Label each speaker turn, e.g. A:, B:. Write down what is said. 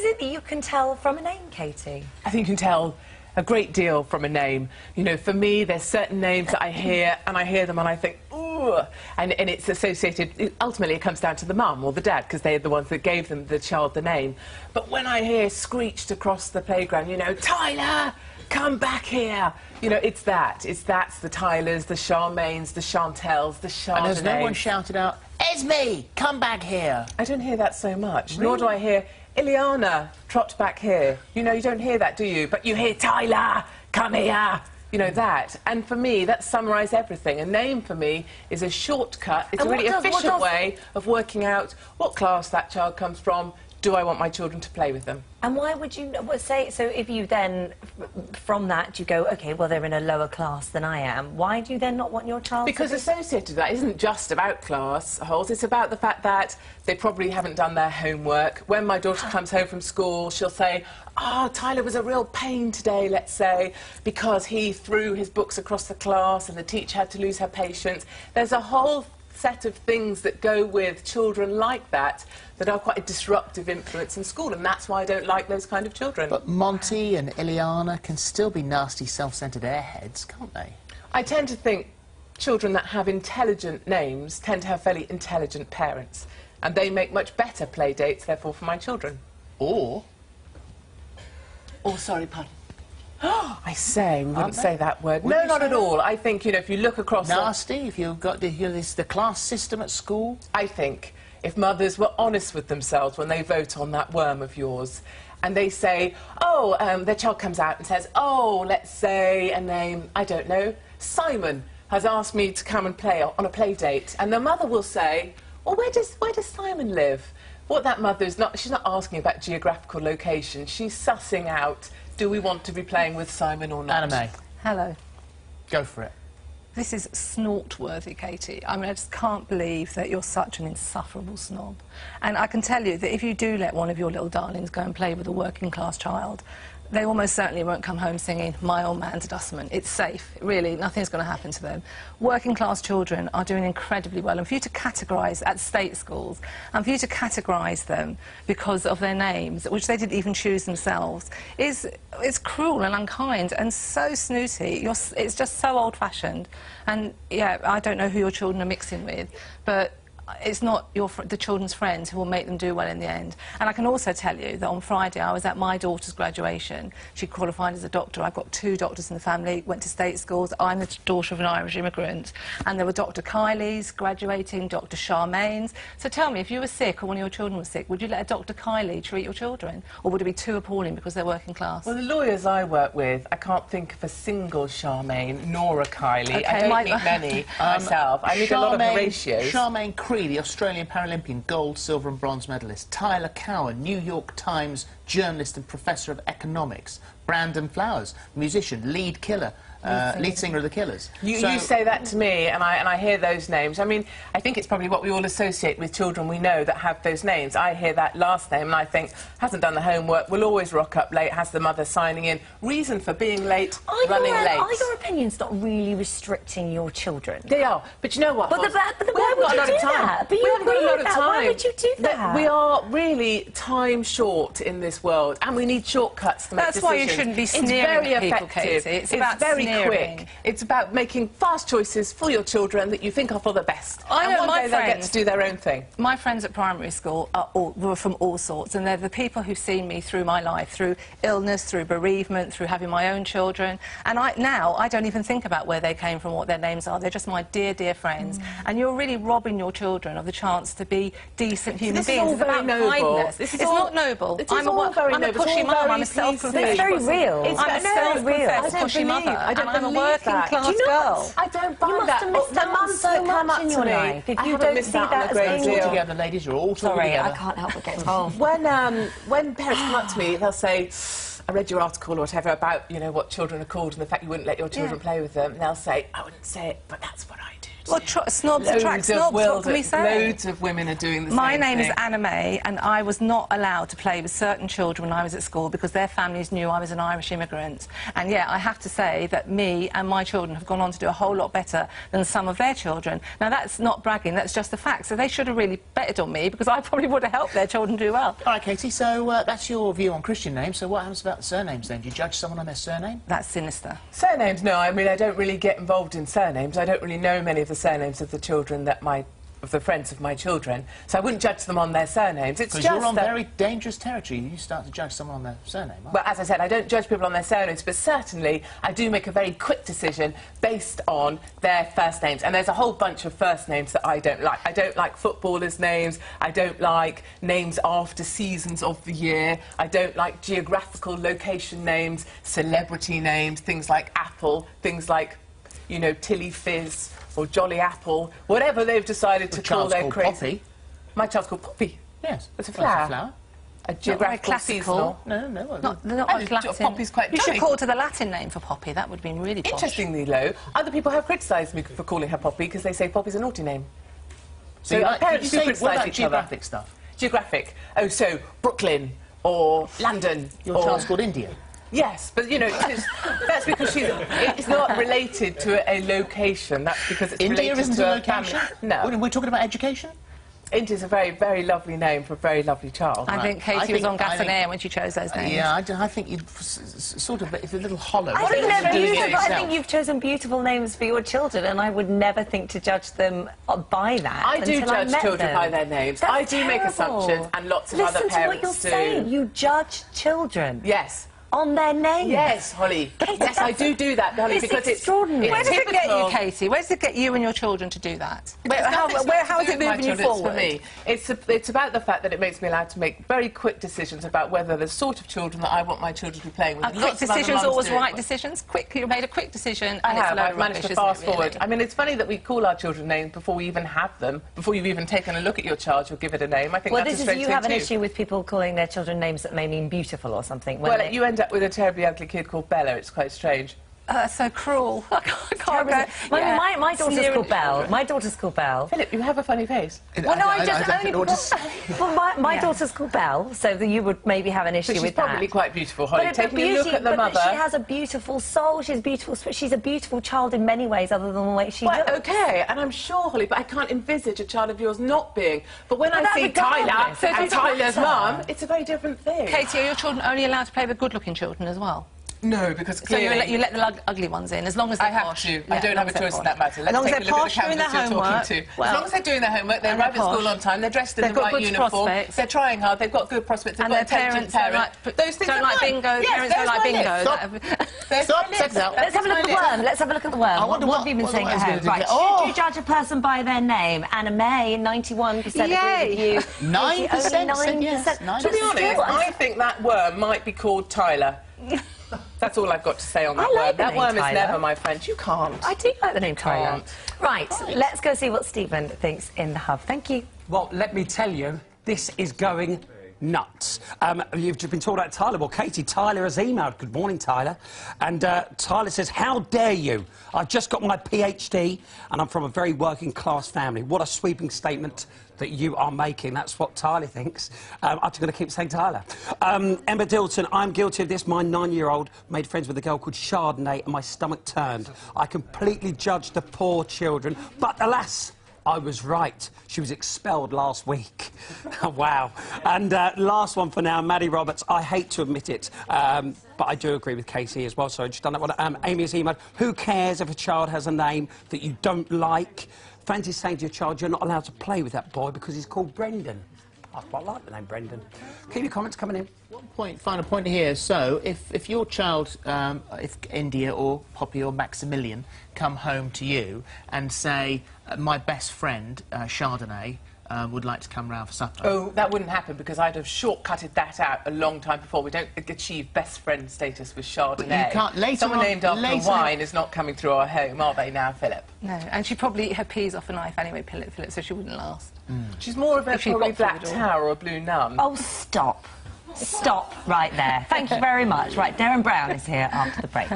A: it that you can tell from a name, Katie?
B: I think you can tell a great deal from a name. You know, for me, there's certain names that I hear, and them and I think, ooh, and it's associated, ultimately it comes down to the mum or the dad, because they're the ones that gave the child the name. But when I hear screeched across the playground, you know, Tyler, come back here. You know, that's the Tylers, the Charmaines, the Chantels, the Chardonnays.
C: And there's no one shouted out, Esme, come back here.
B: I don't hear that so much,
C: Really?
B: nor do I hear, Ileana, trot back here. You know, you don't hear that, do you? But you hear, Tyler, come here. You know, that. And for me, that summarises everything. A name, for me, is a shortcut. It's a really efficient way of working out what class that child comes from. Do I want my children to play with them?
A: And why would you say, so if you then, from that, you go, OK, well, they're in a lower class than I am, why do you then not want your child
B: Because
A: to be...
B: associated with that isn't just about class holes, it's about the fact that they probably haven't done their homework. When my daughter comes home from school, she'll say, oh, Tyler was a real pain today, let's say, because he threw his books across the class and the teacher had to lose her patience. There's a whole set of things that go with children like that that are quite a disruptive influence in school, and that's why I don't like those kind of children.
C: But Monty and Ileana can still be nasty, self-centred airheads, can't they?
B: I tend to think children that have intelligent names tend to have fairly intelligent parents, and they make much better play dates, therefore, for my children.
C: Or,
B: sorry, pardon. I say, we wouldn't say that word. No, not at all. I think, you know, if you look across...
C: Nasty, if you've got the class system at school?
B: I think if mothers were honest with themselves when they vote on that worm of yours, and they say, oh, their child comes out and says, oh, let's say a name, I don't know, Simon has asked me to come and play on a play date, and the mother will say, well, where does Simon live? What that mother is not, she's not asking about geographical location, she's sussing out, do we want to be playing with Simon or not?
C: Anna May.
D: Hello.
C: Go for it.
D: This is snort-worthy, Katie. I mean, I just can't believe that you're such an insufferable snob. And I can tell you that if you do let one of your little darlings go and play with a working-class child, they almost certainly won't come home singing My Old Man's Dustman. It's safe, really, nothing's going to happen to them. Working-class children are doing incredibly well, and for you to categorise at state schools, and for you to categorise them because of their names, which they didn't even choose themselves, is cruel and unkind and so snooty. It's just so old-fashioned. And, yeah, I don't know who your children are mixing with, but it's not the children's friends who will make them do well in the end. And I can also tell you that on Friday I was at my daughter's graduation. She qualified as a doctor. I've got 2 doctors in the family, went to state schools. I'm the daughter of an Irish immigrant. And there were Dr. Kylie's graduating, Dr. Charmaine's. So tell me, if you were sick or one of your children was sick, would you let a Dr. Kylie treat your children? Or would it be too appalling because they're working class?
B: Well, the lawyers I work with, I can't think of a single Charmaine nor a Kylie.
D: Okay,
B: I don't meet many myself. I meet a lot of Horatios.
C: Charmaine the Australian Paralympian gold, silver and bronze medalist. Tyler Cowen, New York Times journalist and professor of economics. Brandon Flowers, musician, lead singer of the Killers.
B: You say that to me, and I hear those names. I mean, I think it's probably what we all associate with children we know that have those names. I hear that last name, and I think, hasn't done the homework, will always rock up late, has the mother signing in. Reason for being late, running late.
A: Are your opinions not really restricting your children?
B: They are, but you know what?
A: But why would you do that? But
B: we haven't got a lot of time.
A: Why would you do that?
B: We are really time short in this world, and we need shortcuts to make decisions.
D: That's why you shouldn't be sneering at people, Katie. It's about
B: very
D: sneering.
B: Quick. It's about making fast choices for your children that you think are for the best.
D: I know,
B: and one day they'll get to do their own thing.
D: My friends at primary school were from all sorts, and they're the people who've seen me through my life, through illness, through bereavement, through having my own children. And now I don't even think about where they came from, what their names are. They're just my dear, dear friends. And you're really robbing your children of the chance to be decent human beings. It's about kindness. It's not noble.
B: I'm a
D: pushy mum. I'm a self-professed.
A: It's very real.
D: I'm a self-professed pushy mother, and I'm a working-class girl.
B: I don't buy that.
A: You must have missed so much in your life if you don't see that as being
C: all together, ladies. You're all talking
A: Sorry,
C: together.
A: I can't help but get involved.
B: When parents come up to me, they'll say, I read your article or whatever about, you know, what children are called and the fact you wouldn't let your children play with them, and they'll say, I wouldn't say it, but that's what I do
D: Well, snobs attract snobs, what can we say?
B: Loads of women are doing the same
D: My name
B: thing.
D: is Anna May, and I was not allowed to play with certain children when I was at school because their families knew I was an Irish immigrant. And yeah, I have to say that me and my children have gone on to do a whole lot better than some of their children. Now, that's not bragging, that's just a fact. So they should have really betted on me because I probably would have helped their children do well.
C: All right, Katie, so that's your view on Christian names. So what happens about surnames then? Do you judge someone on their surname?
D: That's sinister.
B: Surnames, no. I mean, I don't really get involved in surnames. I don't really know many of the surnames of the children that of the friends of my children, so I wouldn't judge them on their surnames. It's just
C: because you're on very dangerous territory. You start to judge someone on their surname.
B: Well, as I said, I don't judge people on their surnames, but certainly I do make a very quick decision based on their first names. And there's a whole bunch of first names that I don't like. I don't like footballers' names. I don't like names after seasons of the year. I don't like geographical location names, celebrity names, things like Apple, things like, you know, Tilly Fizz or Jolly Apple, whatever they've decided to call their crazy.
C: Poppy.
B: My child's called Poppy.
C: Yes.
B: It's a flower.
C: Well, it's a flower.
B: A geographical seasonal.
C: No.
D: They're not like Latin.
B: Poppy's quite
D: You should
B: charming.
D: call it to the Latin name for Poppy. That would have been really posh.
B: Interestingly, though, other people have criticised me for calling her Poppy because they say Poppy's a naughty name.
C: So
B: our parents do
C: what
B: criticise
C: about
B: each other.
C: geographic stuff?
B: Geographic. Oh, so Brooklyn or London.
C: Your child's called India.
B: Yes, but, you know, that's because it's not related to a location. That's because it's
C: India
B: related
C: isn't
B: to
C: a location?
B: No.
C: We're talking about education?
B: India's a very, very lovely name for a very lovely child.
D: I think Katie was on gas and air when she chose those names.
C: Yeah, I think you'd sort of... It's a little hollow.
A: I think they're
B: doing it
A: beautiful. I
B: yourself.
A: think you've chosen beautiful names for your children, and I would never think to judge them by that.
B: I do
A: until I
B: judge
A: met
B: children
A: them.
B: by their names.
A: That's
B: I do make
A: terrible.
B: assumptions, and lots of
A: Listen
B: other parents
A: to what you're saying. You judge children
B: Yes.
A: on their names.
B: Yes, Holly.
A: Katie,
B: Yes, I do that, Holly,
A: it's
B: because
A: extraordinary.
D: Where does it get you,
B: typical.
D: Katie? Where does it get you and your children to do that? How is it moving you
B: For
D: forward?
B: me, it's about the fact that it makes me allowed to make very quick decisions about whether the sort of children that I want my children to be playing with.
D: Are quick decisions always right decisions? Quick, you made a quick decision.
B: I
D: and it's a
B: have.
D: load
B: I've
D: of
B: managed
D: rubbish,
B: to fast
D: isn't it,
B: forward.
D: really?
B: I mean, it's funny that we call our children names before we even have them. Before you've even taken a look at your child, you'll give it a name. I think
A: Well,
B: that's
A: this
B: a
A: is
B: strange
A: you
B: thing
A: have an
B: too.
A: issue with people calling their children names that may mean beautiful or something. when
B: Well,
A: they-
B: you end up with a terribly ugly kid called Bella. It's quite strange.
D: That's so cruel. I can't
A: Terrible,
D: go.
A: isn't it? My daughter's called Belle. My daughter's called Belle.
B: Philip, you have a funny face.
A: Well, no, I just
C: don't
A: only...
C: know what to say.
A: Well, my daughter's called Belle, so that you would maybe have an issue
B: But she's
A: with that.
B: probably quite beautiful, Holly.
A: But
B: Taking a look at the
A: but
B: mother...
A: she has a beautiful soul. She's beautiful. She's a beautiful child in many ways, other than the way she
B: Well,
A: looks.
B: OK, and I'm sure, Holly, but I can't envisage a child of yours not being. But when I
A: that's
B: see Tyler
A: regardless. So it
B: and
A: doesn't
B: Tyler's
A: matter.
B: mum, it's a very different thing.
D: Katie, are your children only allowed to play with good-looking children as well?
B: No, because
D: So
B: clearly...
D: you let the ugly ones in, as long as they're
B: I have
D: posh.
B: to.
D: Yeah,
B: I don't
D: as
B: have a
D: long as they're
B: choice in
D: posh.
B: that matter.
D: As
B: Let's
D: long as
B: take a
D: they're
B: look at
D: posh,
B: the
D: doing their
B: candidates you're
D: homework.
B: talking to.
D: Well,
B: As long as they're doing their homework, they
D: and
B: arrive
D: they're
B: at school
D: posh.
B: on time, they're dressed in
D: They've
B: the
D: got
B: right
D: good
B: uniform,
D: prospects.
B: they're trying hard, they've got good prospects, they've
D: And
B: got
D: their
B: attentive
D: parents
B: Those things
D: don't
B: are
D: like
B: fine.
D: bingo.
B: Yes,
D: Parents don't
B: there's
D: like
B: my
D: bingo.
B: list.
C: Stop, set it out.
A: Let's have a look at the worm. Let's have a look at the worm.
C: I wonder
A: what have you been
C: what
A: saying
C: the
A: at
C: worm's
A: home?
C: gonna
A: Right,
C: do. Oh.
A: should you judge a person by their name? Anna May, 91% agree
D: Yay.
A: with you.
C: 9%
A: Katie,
C: said
A: only 9%.
C: yes, 9%.
B: To be honest,
A: Still,
B: I think that worm might be called Tyler. That's all I've got to say on that
A: I like
B: worm.
A: the
B: That
A: name
B: worm is
A: Tyler.
B: never my friend. You can't.
A: I do like the name Tyler.
B: Can't.
A: Right, let's go see what Stephen thinks in the hub. Thank you.
E: Well, let me tell you, this is going nuts. You've just been talking about Tyler. Well, Katie, Tyler has emailed. Good morning, Tyler. And Tyler says, how dare you? I've just got my PhD and I'm from a very working class family. What a sweeping statement that you are making. That's what Tyler thinks. I'm just going to keep saying Tyler. Emma Dilton, I'm guilty of this. My 9-year-old made friends with a girl called Chardonnay and my stomach turned. I completely judged the poor children, but alas, I was right. She was expelled last week. Wow. And last one for now, Maddie Roberts. I hate to admit it, but I do agree with Katie as well. So I just done that one. Amy has emailed, who cares if a child has a name that you don't like? Fancy saying to your child, you're not allowed to play with that boy because he's called Brendan. I quite like the name Brendan. Keep your comments coming in.
C: Final point here. So, if your child, if India or Poppy or Maximilian come home to you and say, my best friend, Chardonnay, would like to come round for supper.
B: Oh, that wouldn't happen because I'd have shortcutted that out a long time before. We don't achieve best friend status with Chardonnay.
C: But you can't later
B: Someone
C: on-
B: named after
C: later
B: wine is not coming through our home, are they now, Philip?
D: No, and she'd probably eat her peas off a knife anyway, Philip, so she wouldn't last.
B: She's more of a
D: If she
B: probably
D: got through
B: black
D: the door.
B: tower or a blue nun.
A: Oh, stop. Stop right there. Thank you very much. Right, Darren Brown is here after the break.